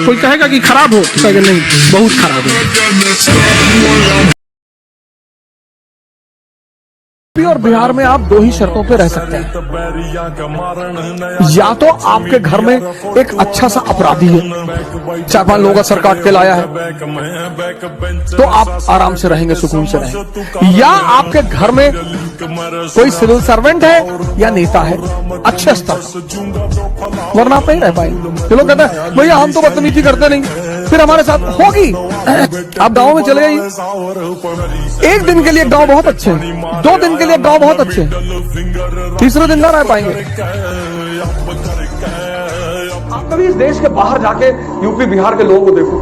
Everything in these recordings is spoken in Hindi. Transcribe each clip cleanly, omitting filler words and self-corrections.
कोई कहेगा कि खराब हो तो कहेगा नहीं, बहुत खराब है। और बिहार में आप दो ही शर्तों पे रह सकते हैं, या तो आपके घर में एक अच्छा सा अपराधी है, 4-5 लोगों का सर काट के लाया है, तो आप आराम से रहेंगे, सुकून से रहेंगे, या आपके घर में कोई सिविल सर्वेंट है या नेता है अच्छे स्तर, वरना आप नहीं रह पाएंगे। जो लोग कहते हैं भैया हम तो बदतमीजी करते नहीं, फिर हमारे साथ होगी। आप गांव में चले जाइए, एक दिन के लिए गांव बहुत अच्छे हैं, 2 दिन के लिए गांव बहुत अच्छे हैं, तीसरे दिन ना रह पाएंगे। आप कभी इस देश के बाहर जाके यूपी बिहार के लोगों को देखो,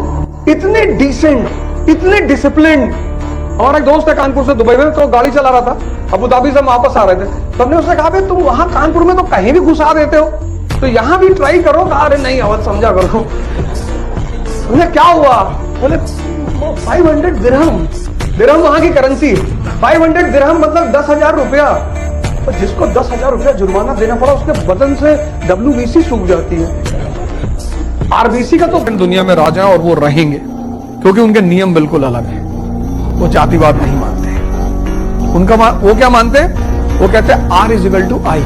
इतने डिसेंट, इतने डिसिप्लिन। हमारा एक दोस्त है कानपुर से दुबई में, तो गाड़ी चला रहा था, अबू धाबी से वापस आ रहे थे, तो हमने उससे कहा तुम वहां कानपुर में तो कहीं भी घुसा देते हो, तो यहां भी ट्राई करो। कहा अरे नहीं अवध समझा करो। बोले क्या हुआ? बोले 500 दिरहम, दिरहम वहां की करेंसी, 500 दिरहम मतलब 10,000 रुपया। तो जिसको 10,000 रुपया जुर्माना देना पड़ा, उसके बदन से WBC सूख जाती है। RBC का तो दुनिया में राजा और वो रहेंगे, क्योंकि उनके नियम बिल्कुल अलग है। वो जातिवाद नहीं मानते, उनका वो क्या मानते हैं? वो कहते हैं R = I,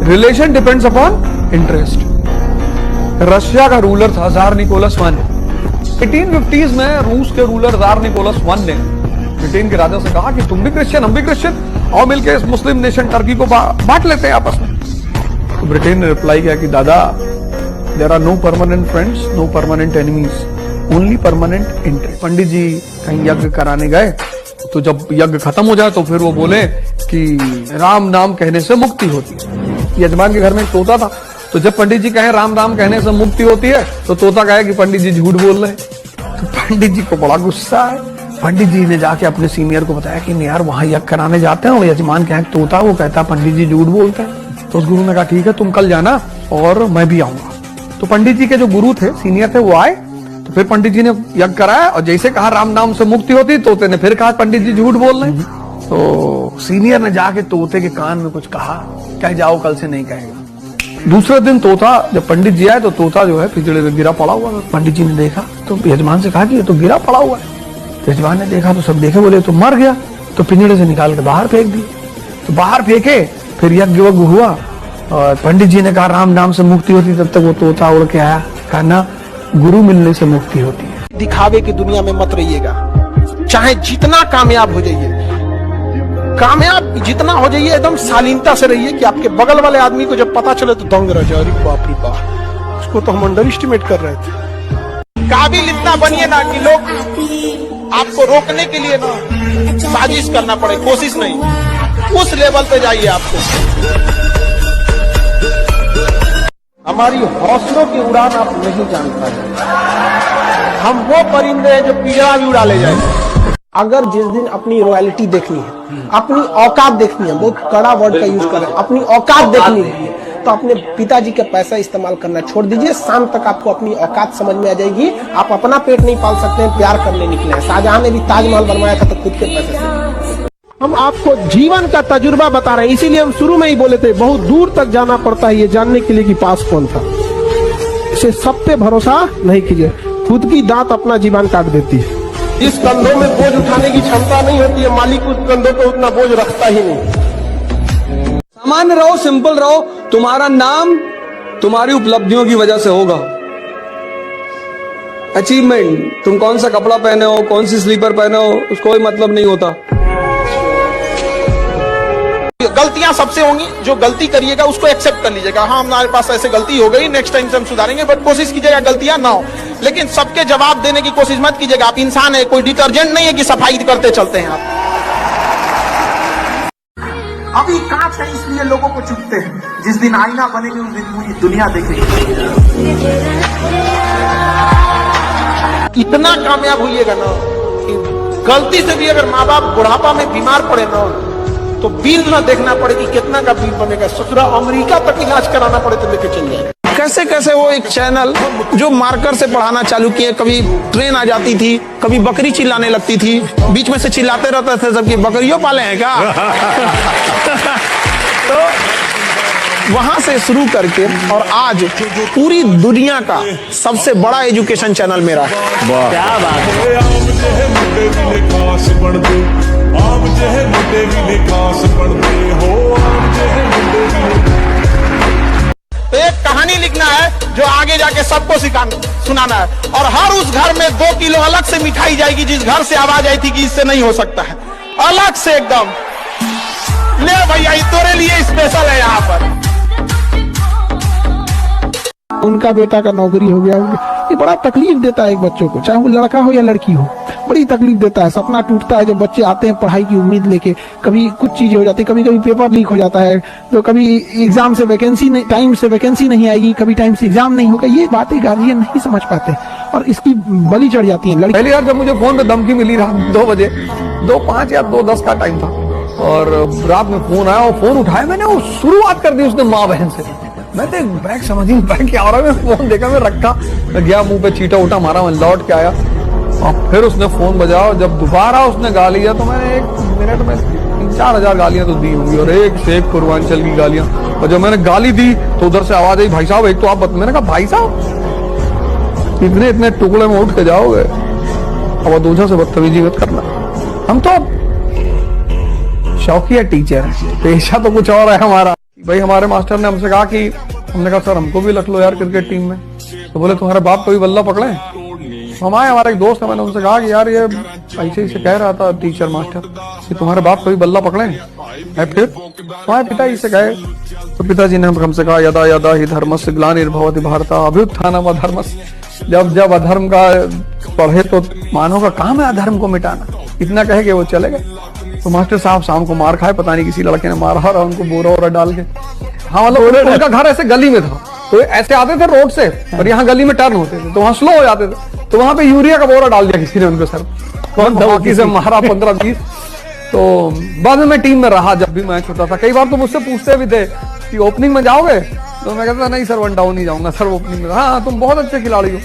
relation depends upon interest. Russia का रूलर था जार निकोलस I। 1850s में रूस के रूलर जार निकोलस I ने ब्रिटेन के राजा से कहा कि तुम भी क्रिश्चियन, हम भी क्रिश्चियन, और मिलकर इस मुस्लिम नेशन टर्की को बांट लेते हैं आपस में। तो ब्रिटेन ने रिप्लाई किया कि दादा, there are no permanent friends, no permanent enemies, only permanent interest. पंडित जी कहीं यज्ञ कराने गए, तो जब यज्ञ खत्म हो जाए तो फिर वो बोले कि राम नाम कहने से मुक्ति होती है। यजमान के घर में एक तोता था, तो जब पंडित जी कहे राम राम कहने से मुक्ति होती है, तो तोता कहे कि पंडित जी झूठ बोल रहे हैं। तो पंडित जी को बड़ा गुस्सा है। पंडित जी ने जाके अपने सीनियर को बताया कि यार वहां यज्ञ कराने जाते हैं और यजमान क्या है तोता, वो कहता है पंडित जी झूठ बोलते हैं। तो उस गुरु ने कहा ठीक है तुम कल जाना और मैं भी आऊंगा। तो पंडित जी के जो गुरु थे, सीनियर थे, वो आए। तो फिर पंडित जी ने यज्ञ कराया और जैसे कहा राम नाम से मुक्ति होती, तोते ने फिर कहा पंडित जी झूठ बोल रहे हैं। तो सीनियर ने जाके तोते के कान में कुछ कहा, कह जाओ कल से नहीं कहेगा। दूसरे दिन तोता, जब पंडित जी आए तो तोता जो है पिंजड़े में गिरा पड़ा हुआ। पंडित जी ने देखा तो यजमान से कहा कि ये तो गिरा पड़ा हुआ है। तो यजमान ने देखा तो सब देखे, बोले तो मर गया। तो पिंजड़े से निकाल के बाहर फेंक दिए। तो बाहर फेंके, फिर यज्ञ हुआ और पंडित जी ने कहा राम नाम से मुक्ति होती, तब तक वो तोता उड़ के आया, कहा ना गुरु मिलने से मुक्ति होती है। दिखावे की दुनिया में मत रहिएगा, चाहे जितना कामयाब हो जाइए, कामयाब जितना हो जाइए, एकदम शालीनता से रहिए कि आपके बगल वाले आदमी को जब पता चले तो दंग रह जाए, बाप रे बाप, उसको तो हम अंडर एस्टिमेट कर रहे थे। काबिल इतना बनिए ना कि लोग आपको रोकने के लिए ना साजिश करना पड़े, कोशिश नहीं, उस लेवल पे जाइए। आपको हमारी हौसलों की उड़ान आप नहीं जान पाए। हम वो परिंदे हैं जो पिंजरा भी उड़ा ले जाएंगे। अगर जिस दिन अपनी रॉयल्टी देखनी है, अपनी औकात देखनी है, बहुत कड़ा वर्ड का यूज कर रहे हैं, अपनी औकात देखनी है, तो अपने पिताजी का पैसा इस्तेमाल करना छोड़ दीजिए। शाम तक आपको अपनी औकात समझ में आ जाएगी। आप अपना पेट नहीं पाल सकते हैं, प्यार करने निकले हैं। शाहजहां ने भी ताजमहल बनवाया था तो खुद के पैसे से। हम आपको जीवन का तजुर्बा बता रहे हैं, इसीलिए हम शुरू में ही बोले थे बहुत दूर तक जाना पड़ता है ये जानने के लिए कि पास कौन था। इसे सब पे भरोसा नहीं कीजिए, खुद की दांत अपना जीवन काट देती है। जिस कंधों में बोझ उठाने की क्षमता नहीं होती है, मालिक उस कंधों पे उतना बोझ रखता ही नहीं। सामान्य रहो, सिंपल रहो, तुम्हारा नाम तुम्हारी उपलब्धियों की वजह से होगा। अचीवमेंट, तुम कौन सा कपड़ा पहने हो, कौन सी स्लीपर पहने हो, उसको कोई मतलब नहीं होता। गलतियां सबसे होंगी, जो गलती करिएगा उसको एक्सेप्ट कर लीजिएगा। हाँ हमारे पास ऐसे गलती हो गई, नेक्स्ट टाइम से हम सुधारेंगे, बट कोशिश कीजिएगा गलतियां ना हो। लेकिन सबके जवाब देने की कोशिश मत कीजिएगा। आप इंसान है, कोई डिटर्जेंट नहीं है कि सफाई करते चलते हैं आप। अभी कांच है इसलिए लोगों को चुभते हैं, जिस दिन आईना बनेंगे उस दिन पूरी दुनिया देखेगी। इतना कामयाब होइएगा ना कि गलती से भी अगर माँ बाप बुढ़ापा में बीमार पड़े ना, तो बिल ना देखना पड़े कि कितना का बिल बनेगा, ससुरा अमेरिका तक इलाज कराना पड़े तो लेके चल जाए। कैसे कैसे वो एक चैनल जो मार्कर से पढ़ाना चालू किए, कभी ट्रेन आ जाती थी, कभी बकरी चिल्लाने लगती थी, बीच में से चिल्लाते रहते थे सबकी बकरियों पाले हैं क्या। तो वहां से शुरू करके और आज पूरी दुनिया का सबसे बड़ा एजुकेशन चैनल मेरा है। आम जहे मुंडे भी खास बनते, आम जहे मुंडे भी खास बनते हो, आम जहे मुंडे भी। तो एक कहानी लिखना है जो आगे जाके सबको सुनाना है, और हर उस घर में 2 किलो अलग से मिठाई जाएगी जिस घर से आवाज आई थी कि इससे नहीं हो सकता है, अलग से एकदम। ले भैया ये तेरे लिए स्पेशल है यहाँ पर। उनका बेटा का नौकरी हो गया, ये बड़ा तकलीफ देता है एक बच्चों को, चाहे वो लड़का हो या लड़की हो, बड़ी तकलीफ देता है। सपना टूटता है जब बच्चे आते हैं पढ़ाई की उम्मीद लेके, कभी कुछ चीजें हो जाती है, कभी कभी पेपर लीक हो जाता है, तो कभी एग्जाम से वैकेंसी नहीं, टाइम से वैकेंसी नहीं आएगी, कभी टाइम से एग्जाम नहीं होगा। ये बातें गार्जियन नहीं समझ पाते और इसकी बलि चढ़ जाती है। पहली बार जब मुझे फोन पे धमकी मिली रात 2 बजे, 2:05 या 2:10 का टाइम था, और रात में फोन आया और फोन उठाया मैंने, वो शुरुआत कर दी उसने माँ बहन से। मैं तो बैग समझ नहीं पाया क्या हो रहा है, मैं फोन देखा, मैं रखा, मैं गया मुंह पे चीटा उठा मारा, मैं लौट के आया और फिर उसने फोन बजाया, और जब दोबारा उसने गाली दिया तो मैंने 1 मिनट में 3-4 हजार गालियां तो दी होंगी, और एक से एक पूर्वांचल की गालियां। और जब मैंने गाली दी तो उधर से आवाज आई, भाई साहब एक तो आप मैंने कहा भाई साहब इतने टुकड़े में उठ के जाओगे, अब दूसरा से बदतमीजी मत करना। हम तो शौकिया टीचर है, पेशा तो कुछ और है हमारा। भाई हमारे मास्टर ने हमसे कहा कि, हमने कहा सर हमको भी रख लो यार क्रिकेट टीम में, तो बोले तुम्हारे बाप कभी बल्ला पकड़े? हम आए, हमारा एक दोस्त है, मैंने उनसे कहा कि यार ये ऐसे ही से कह रहा था टीचर मास्टर कि तुम्हारे बाप कभी बल्ला पकड़े? फिर तुम्हारे पिताजी से गए तो पिताजी ने हमसे कहा यदा यदा ही धर्मस्य ग्लानिर्भवति भारत अभ्युत्थानम् अधर्मस्य। जब अधर्म का पढ़े तो मानव का काम है अधर्म को मिटाना। इतना कहे कि वो चले गए। तो मास्टर साहब शाम को मार खाए, पता नहीं किसी लड़के ने मारा और उनको बोरा वोरा डाल के। हाँ मतलब उनका घर ऐसे गली में था, तो ऐसे आते थे रोड से और यहाँ गली में टर्न होते थे, तो वहाँ स्लो हो जाते थे, तो वहाँ पे यूरिया का बोरा डाल दिया किसी ने उनको सर, धमकी से मारा 15-20। तो बाद में मैं टीम में रहा, जब भी मैच होता था। कई बार तो मुझसे पूछते भी थे कि ओपनिंग में जाओगे, तो मैं कहता नहीं सर 1 डाउन ही जाऊंगा सर ओपनिंग में। हाँ तुम बहुत अच्छे खिलाड़ी हो।